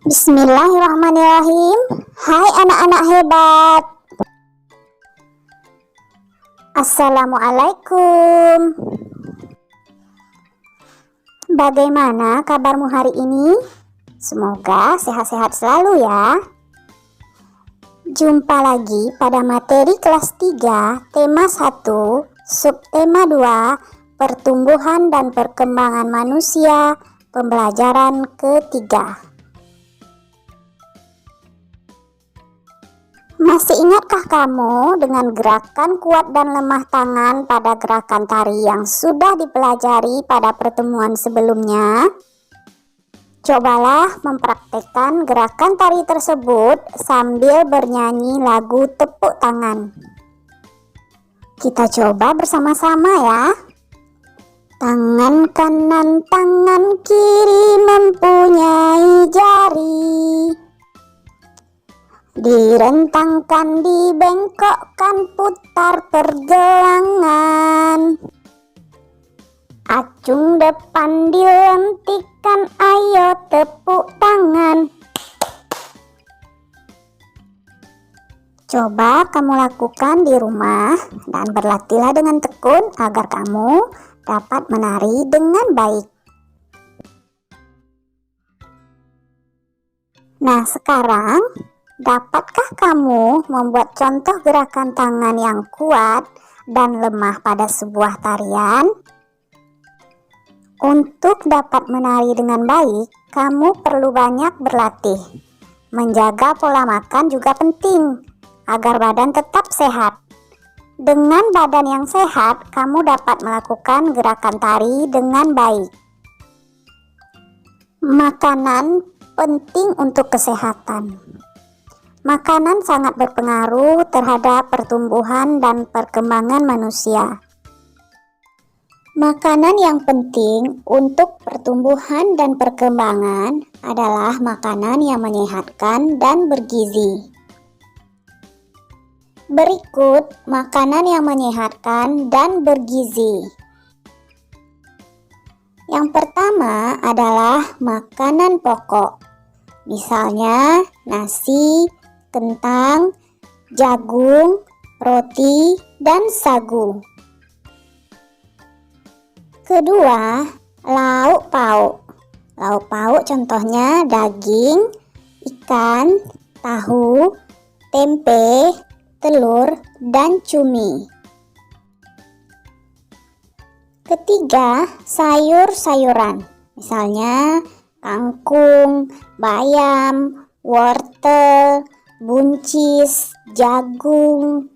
Bismillahirrahmanirrahim. Hai anak-anak hebat. Assalamualaikum. Bagaimana kabarmu hari ini? Semoga sehat-sehat selalu ya. Jumpa lagi pada materi kelas 3, tema 1, subtema 2, pertumbuhan dan perkembangan manusia, pembelajaran ketiga. Masih ingatkah kamu dengan gerakan kuat dan lemah tangan pada gerakan tari yang sudah dipelajari pada pertemuan sebelumnya? Cobalah mempraktekkan gerakan tari tersebut sambil bernyanyi lagu tepuk tangan. Kita coba bersama-sama ya. Tangan kanan, tangan kiri mempunyai jari. Direntangkan, dibengkokkan, putar pergelangan. Acung depan dilentikan, ayo tepuk tangan. Coba kamu lakukan di rumah dan berlatihlah dengan tekun agar kamu dapat menari dengan baik. Nah, sekarang dapatkah kamu membuat contoh gerakan tangan yang kuat dan lemah pada sebuah tarian? Untuk dapat menari dengan baik, kamu perlu banyak berlatih. Menjaga pola makan juga penting, agar badan tetap sehat. Dengan badan yang sehat, kamu dapat melakukan gerakan tari dengan baik. Makanan penting untuk kesehatan. Makanan sangat berpengaruh terhadap pertumbuhan dan perkembangan manusia. Makanan yang penting untuk pertumbuhan dan perkembangan adalah makanan yang menyehatkan dan bergizi. Berikut makanan yang menyehatkan dan bergizi. Yang pertama adalah makanan pokok. Misalnya nasi, kentang, jagung, roti, dan sagu. Kedua, lauk pauk. Lauk pauk contohnya daging, ikan, tahu, tempe, telur, dan cumi. Ketiga, sayur-sayuran. Misalnya kangkung, bayam, wortel, buncis, jagung,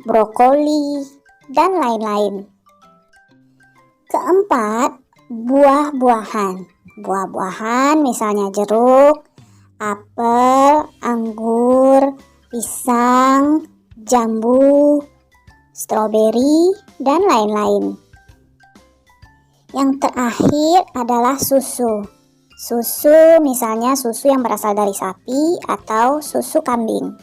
brokoli, dan lain-lain. Keempat, buah-buahan. Buah-buahan misalnya jeruk, apel, anggur, pisang, jambu, stroberi, dan lain-lain. Yang terakhir adalah susu. Susu misalnya susu yang berasal dari sapi atau susu kambing.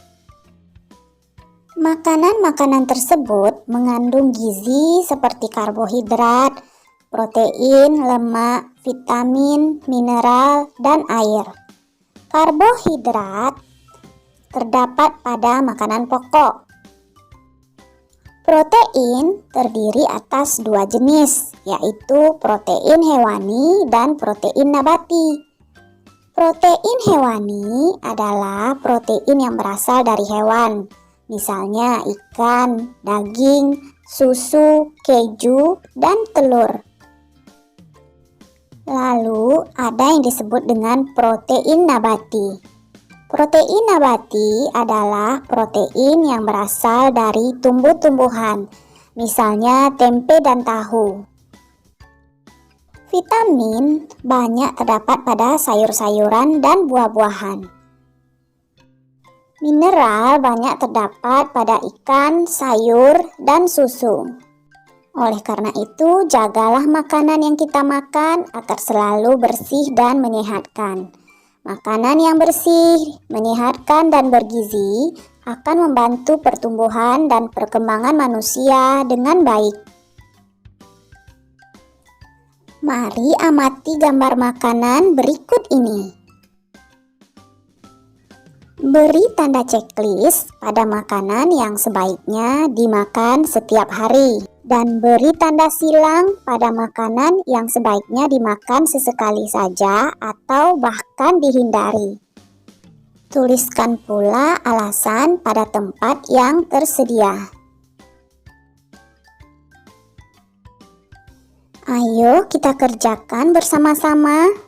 Makanan-makanan tersebut mengandung gizi seperti karbohidrat, protein, lemak, vitamin, mineral, dan air. Karbohidrat terdapat pada makanan pokok. Protein terdiri atas dua jenis, yaitu protein hewani dan protein nabati. Protein hewani adalah protein yang berasal dari hewan, misalnya ikan, daging, susu, keju, dan telur. Lalu ada yang disebut dengan protein nabati. Protein nabati adalah protein yang berasal dari tumbuh-tumbuhan, misalnya tempe dan tahu. Vitamin banyak terdapat pada sayur-sayuran dan buah-buahan. Mineral banyak terdapat pada ikan, sayur, dan susu. Oleh karena itu, jagalah makanan yang kita makan agar selalu bersih dan menyehatkan. Makanan yang bersih, menyehatkan, dan bergizi akan membantu pertumbuhan dan perkembangan manusia dengan baik. Mari amati gambar makanan berikut ini. Beri tanda checklist pada makanan yang sebaiknya dimakan setiap hari. Dan beri tanda silang pada makanan yang sebaiknya dimakan sesekali saja atau bahkan dihindari. Tuliskan pula alasan pada tempat yang tersedia. Ayo kita kerjakan bersama-sama.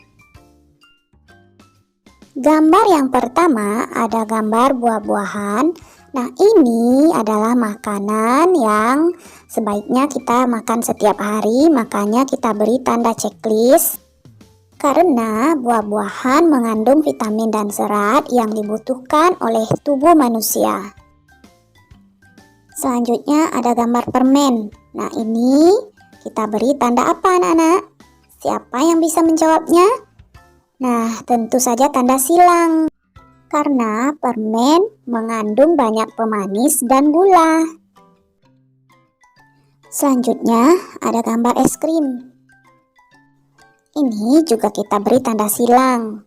Gambar yang pertama ada gambar buah-buahan. Nah, ini adalah makanan yang sebaiknya kita makan setiap hari, makanya kita beri tanda checklist. Karena buah-buahan mengandung vitamin dan serat yang dibutuhkan oleh tubuh manusia. Selanjutnya ada gambar permen. Nah, ini kita beri tanda apa, anak-anak? Siapa yang bisa menjawabnya? Nah, tentu saja tanda silang, karena permen mengandung banyak pemanis dan gula. Selanjutnya ada gambar es krim. Ini juga kita beri tanda silang,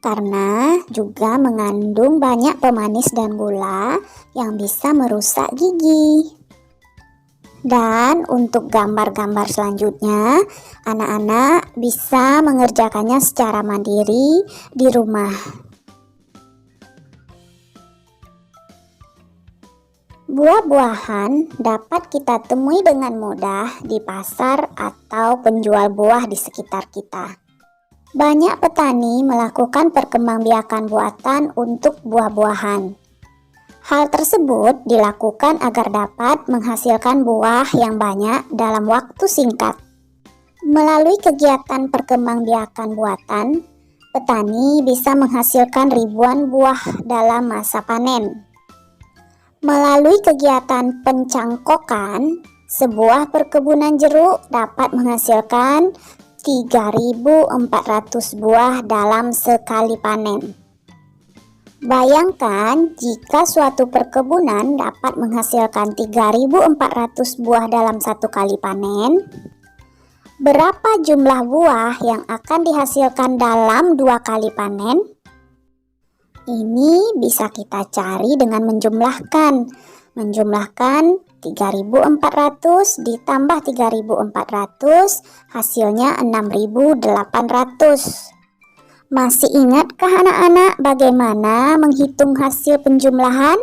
karena juga mengandung banyak pemanis dan gula yang bisa merusak gigi. Dan untuk gambar-gambar selanjutnya, anak-anak bisa mengerjakannya secara mandiri di rumah. Buah-buahan dapat kita temui dengan mudah di pasar atau penjual buah di sekitar kita. Banyak petani melakukan perkembangbiakan buatan untuk buah-buahan. Hal tersebut dilakukan agar dapat menghasilkan buah yang banyak dalam waktu singkat. Melalui kegiatan perkembangbiakan buatan, petani bisa menghasilkan ribuan buah dalam masa panen. Melalui kegiatan pencangkokan, sebuah perkebunan jeruk dapat menghasilkan 3.400 buah dalam sekali panen. Bayangkan jika suatu perkebunan dapat menghasilkan 3.400 buah dalam satu kali panen, berapa jumlah buah yang akan dihasilkan dalam 2 kali panen? Ini bisa kita cari dengan menjumlahkan 3.400 ditambah 3.400 hasilnya 6.800. Masih ingatkah anak-anak bagaimana menghitung hasil penjumlahan?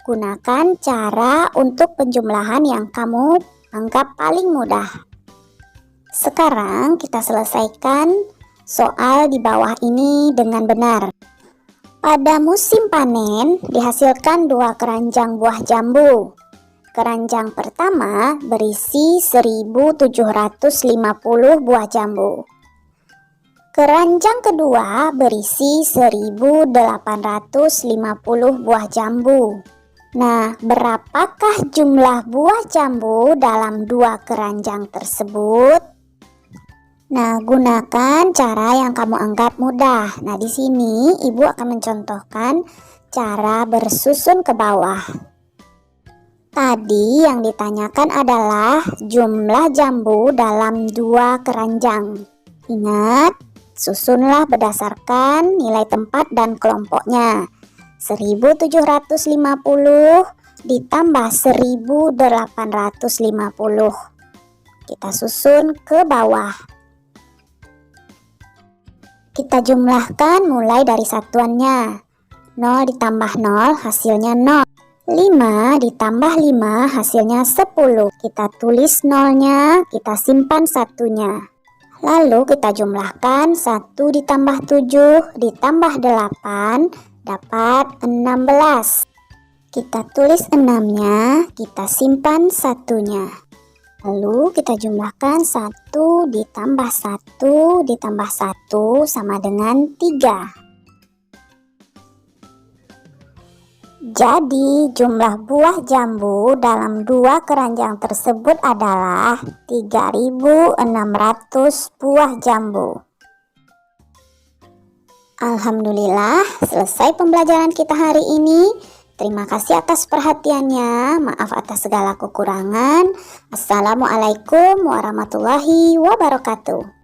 Gunakan cara untuk penjumlahan yang kamu anggap paling mudah. Sekarang kita selesaikan soal di bawah ini dengan benar. Pada musim panen dihasilkan 2 keranjang buah jambu. Keranjang pertama berisi 1.750 buah jambu. Keranjang kedua berisi 1.850 buah jambu. Nah, berapakah jumlah buah jambu dalam 2 keranjang tersebut? Nah, gunakan cara yang kamu anggap mudah. Nah, di sini Ibu akan mencontohkan cara bersusun ke bawah. Tadi yang ditanyakan adalah jumlah jambu dalam 2 keranjang. Ingat, susunlah berdasarkan nilai tempat dan kelompoknya. 1.750 ditambah 1.850. Kita susun ke bawah. Kita jumlahkan mulai dari satuannya. 0 ditambah 0 hasilnya 0. 5 ditambah 5 hasilnya 10. Kita tulis nolnya, kita simpan satunya. Lalu kita jumlahkan 1 ditambah 7 ditambah 8 dapat 16. Kita tulis 6-nya, kita simpan satunya. Lalu kita jumlahkan 1 ditambah 1 ditambah 1 sama dengan 3. Jadi jumlah buah jambu dalam 2 keranjang tersebut adalah 3.600 buah jambu. Alhamdulillah, selesai pembelajaran kita hari ini. Terima kasih atas perhatiannya. Maaf atas segala kekurangan. Assalamualaikum warahmatullahi wabarakatuh.